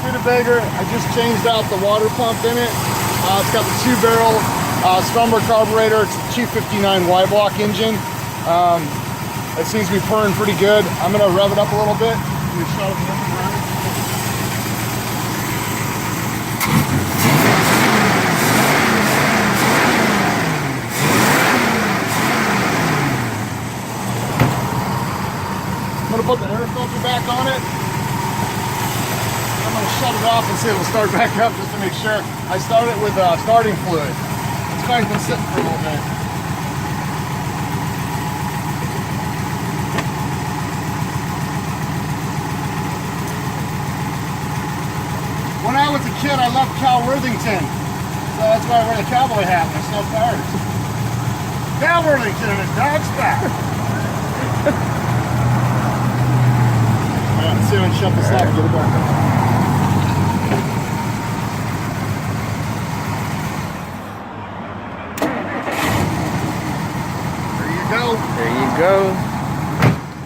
Studebaker. I just changed out the water pump in it. It's got the 2-barrel Studebaker carburetor. It's a 259 Y block engine. It seems to be purring pretty good. I'm gonna rev it up a little bit. I'm gonna put the air filter back on it. I'm gonna shut it off and see if it'll start back up just to make sure. I started it with starting fluid. This car's been sitting for a little bit. When I was a kid, I loved Cal Worthington. So that's why I wear the cowboy hat when I sell cars. Cal Worthington and his dog's back. Let's see if I can shut this off and get it back on. There you go. There you go.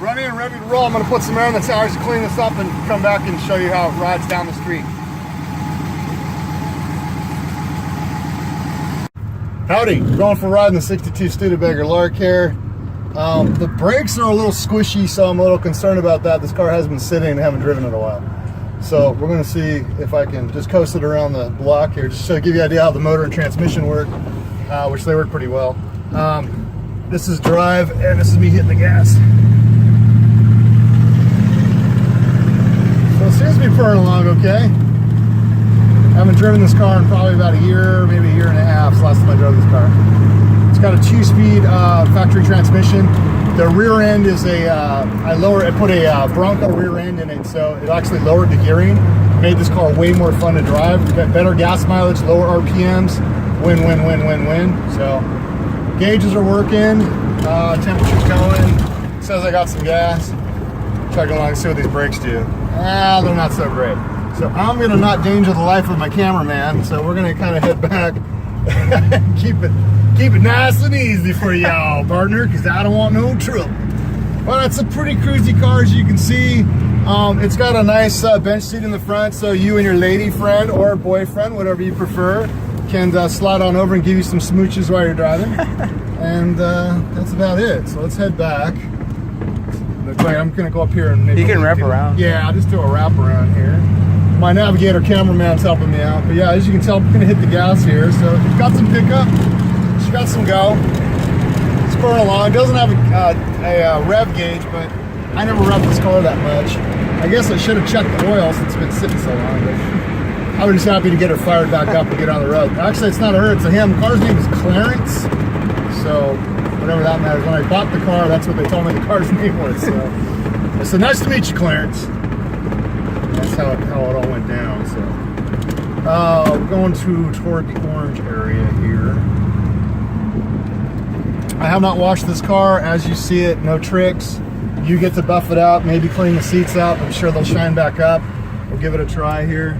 Running and ready to roll. I'm going to put some air in the tires to clean this up and come back and show you how it rides down the street. Howdy, we're going for a ride in the 62 Studebaker Lark here. The brakes are a little squishy, so I'm a little concerned about that. This car has been sitting and haven't driven in a while. So we're going to see if I can just coast it around the block here, just to give you an idea how the motor and transmission work, which they work pretty well. This is drive, and this is me hitting the gas. So it seems to be purring along okay. I haven't driven this car in probably about a year, maybe a year and a half. It's the last time I drove this car. It's got a 2-speed factory transmission. The rear end is I put a Bronco rear end in it, so it actually lowered the gearing. Made this car way more fun to drive. We've got better gas mileage, lower RPMs. Win, win, win, win, win. So gauges are working, temperature's going. It says I got some gas. Chugging along and see what these brakes do. They're not so great. So I'm gonna not danger the life of my cameraman, so we're gonna kind of head back and keep it nice and easy for y'all, partner, because I don't want no trouble. Well, it's a pretty cruisy car, as you can see. It's got a nice bench seat in the front, so you and your lady friend or boyfriend, whatever you prefer, can slide on over and give you some smooches while you're driving. And that's about it. So let's head back. I'm gonna go up here and maybe you can wrap around. Yeah, I'll just do a wrap around here. My navigator cameraman's helping me out, but yeah, as you can tell, I'm gonna hit the gas here. So it's got some pickup, it's got some go. It's purring along. It doesn't have a rev gauge, but I never revved this car that much. I guess I should have checked the oil since it's been sitting so long. But I was just happy to get her fired back up and get on the road. Actually, it's not a her, it's a him. The car's name is Clarence, so whatever that matters. When I bought the car, that's what they told me the car's name was. So I said, nice to meet you, Clarence. That's how it all went down. So we're going toward the orange area here. I have not washed this car. As you see it, no tricks. You get to buff it out, maybe clean the seats out. I'm sure they'll shine back up. We'll give it a try here.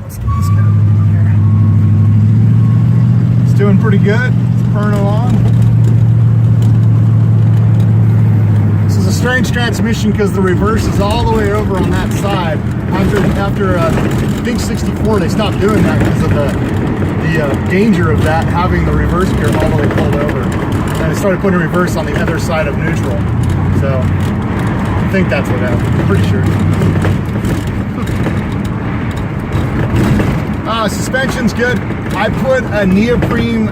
Let's get this guy in here. It's doing pretty good. It's purring along. This is a strange transmission because the reverse is all the way over on that side. After I think 64, they stopped doing that because of the danger of that, having the reverse gear all the way pulled over. And they started putting reverse on the other side of neutral. So I think that's what happened. I'm pretty sure. Suspension's good. I put a neoprene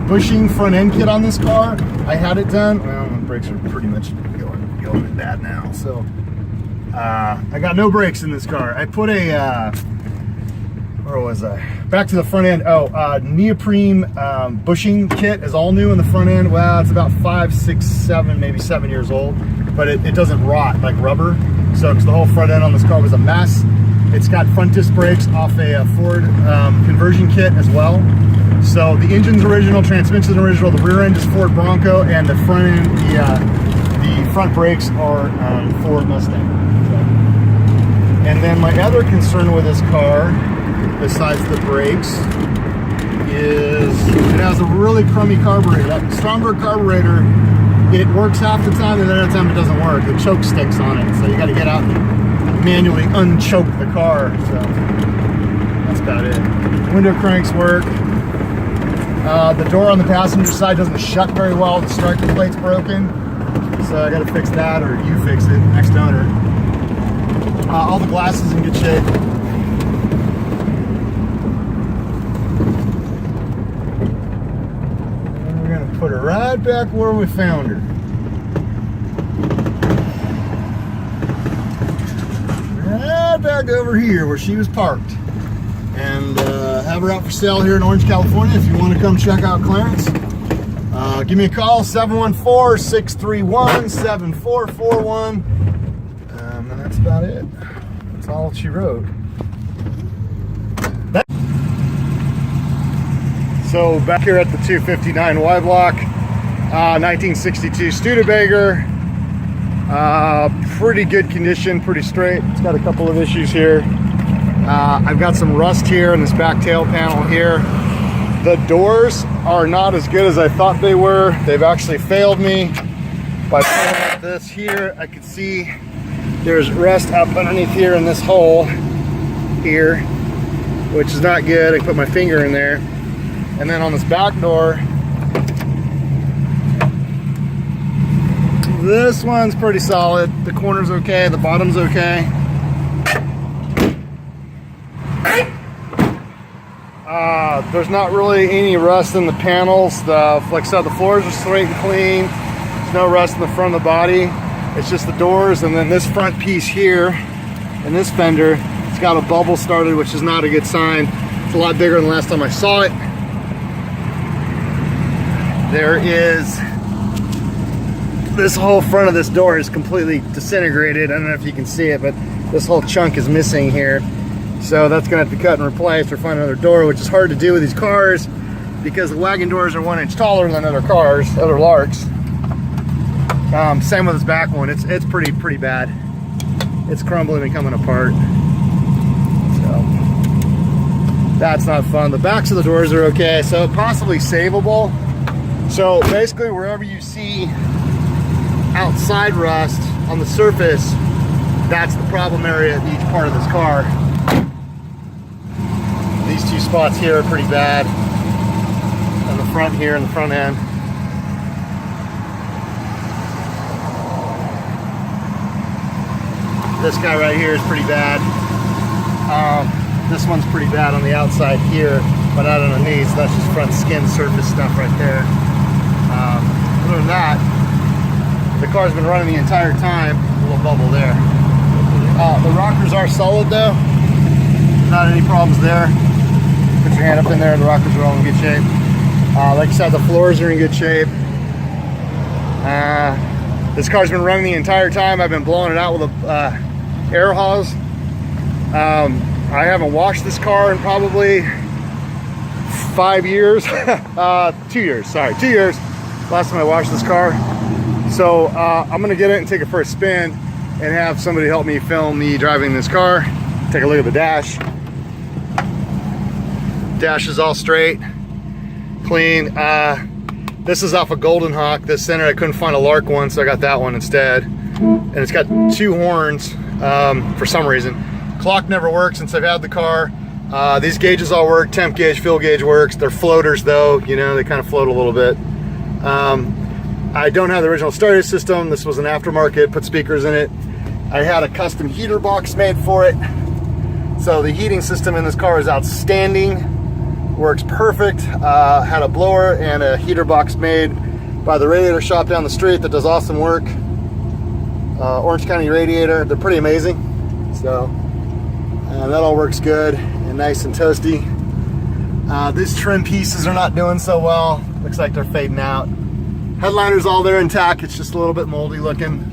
bushing front end kit on this car. I had it done. Well, the brakes are pretty much going bad now. So I got no brakes in this car. I put a where was I? Back to the front end. Neoprene bushing kit is all new in the front end. Well, it's about 5, 6, 7, maybe 7 years old, but it doesn't rot like rubber. So, because the whole front end on this car was a mess. It's got front disc brakes off a Ford conversion kit as well. So the engine's original, transmission's original, the rear end is Ford Bronco, and the front end, the front brakes are Ford Mustang. So. And then my other concern with this car, besides the brakes, is it has a really crummy carburetor. That Studebaker carburetor, it works half the time, and the other time it doesn't work. The choke sticks on it, so you got to get out and manually unchoke the car. So that's about it. Window cranks work. The door on the passenger side doesn't shut very well. The striker plate's broken. So I gotta fix that, or you fix it, next owner. All the glass is in good shape. And we're gonna put her right back where we found her. Right back over here where she was parked. And have her out for sale here in Orange, California. If you want to come check out Clarence, give me a call, 714-631-7441. And that's about it. That's all she wrote. So back here at the 259 Y block, 1962 Studebaker. Pretty good condition, pretty straight. It's got a couple of issues here. I've got some rust here in this back tail panel here. The doors are not as good as I thought they were. They've actually failed me. By pulling up this here, I can see there's rust up underneath here in this hole here, which is not good. I can put my finger in there. And then on this back door, this one's pretty solid. The corner's okay, the bottom's okay. There's not really any rust in the panels. Like I said, the floors are straight and clean. There's no rust in the front of the body. It's just the doors, and then this front piece here, and this fender, it's got a bubble started, which is not a good sign. It's a lot bigger than the last time I saw it. There is, this whole front of this door is completely disintegrated. I don't know if you can see it, but this whole chunk is missing here. So that's gonna have to cut and replace or find another door, which is hard to do with these cars because the wagon doors are 1 inch taller than other cars, other Larks. Same with this back one. It's pretty bad. It's crumbling and coming apart. So that's not fun. The backs of the doors are okay, so possibly savable. So basically, wherever you see outside rust on the surface, that's the problem area at each part of this car. These two spots here are pretty bad. And the front here and the front end. This guy right here is pretty bad. This one's pretty bad on the outside here, but not underneath. So that's just front skin surface stuff right there. Other than that, the car's been running the entire time. A little bubble there. The rockers are solid though. Not any problems there. Put your hand up in there, the rockers are all in good shape. Like I said, the floors are in good shape. This car's been running the entire time. I've been blowing it out with a air hose. I haven't washed this car in probably 5 years. 2 years, sorry, 2 years. Last time I washed this car. So I'm gonna get it and take it for a spin and have somebody help me film me driving this car. Take a look at the dash. Dash is all straight, clean. This is off a Golden Hawk. This center, I couldn't find a Lark one, so I got that one instead. And it's got 2 horns for some reason. Clock never worked since I've had the car. These gauges all work. Temp gauge, fuel gauge works. They're floaters though, you know, they kind of float a little bit. I don't have the original stereo system. This was an aftermarket, put speakers in it. I had a custom heater box made for it. So the heating system in this car is outstanding. Works perfect. Had a blower and a heater box made by the radiator shop down the street that does awesome work. Orange County Radiator, they're pretty amazing. So that all works good and nice and toasty. These trim pieces are not doing so well. Looks like they're fading out. Headliner's all there intact. It's just a little bit moldy looking.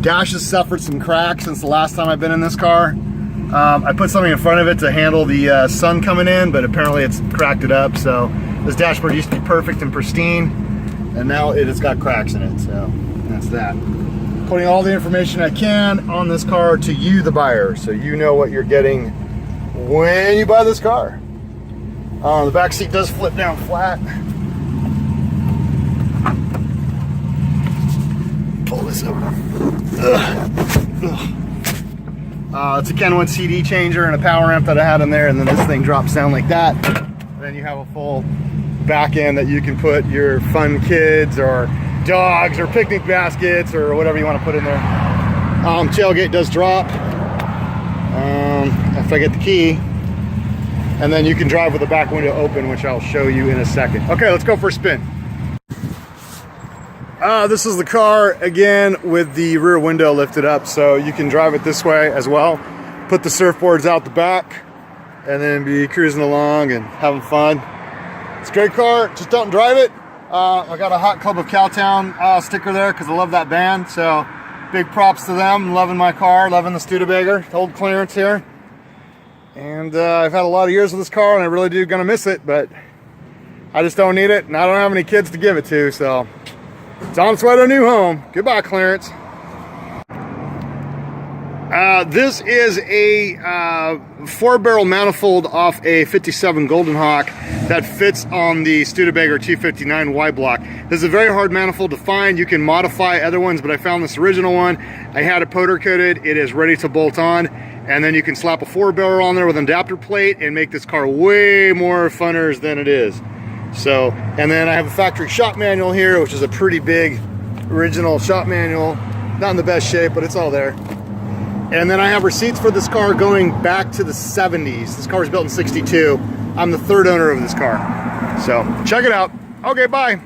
Dash has suffered some cracks since the last time I've been in this car. I put something in front of it to handle the sun coming in, but apparently it's cracked it up. So this dashboard used to be perfect and pristine, and now it has got cracks in it. So that's that. Putting all the information I can on this car to you, the buyer, so you know what you're getting when you buy this car. The back seat does flip down flat. Pull this over. It's a Kenwood CD changer and a power amp that I had in there, and then this thing drops down like that. And then you have a full back end that you can put your fun kids or dogs or picnic baskets or whatever you want to put in there. Tailgate does drop if I get the key, and then you can drive with the back window open, which I'll show you in a second. Okay, let's go for a spin. This is the car again with the rear window lifted up, so you can drive it this way as well. Put the surfboards out the back and then be cruising along and having fun. It's a great car, just don't drive it. I got a Hot Club of Cowtown sticker there because I love that band, so big props to them. Loving my car, loving the Studebaker, old clearance here. And I've had a lot of years with this car and I really do gonna miss it, but I just don't need it and I don't have any kids to give it to, so it's on its way to a new home. Goodbye, Clarence. This is a 4-barrel manifold off a 57 Golden Hawk that fits on the Studebaker 259 Y block. This is a very hard manifold to find. You can modify other ones, but I found this original one. I had it powder coated. It is ready to bolt on, and then you can slap a 4-barrel on there with an adapter plate and make this car way more funners than it is. So, and then I have a factory shop manual here, which is a pretty big original shop manual. Not in the best shape, but it's all there. And then I have receipts for this car going back to the 70s. This car was built in '62. I'm the third owner of this car. So check it out. Okay, bye.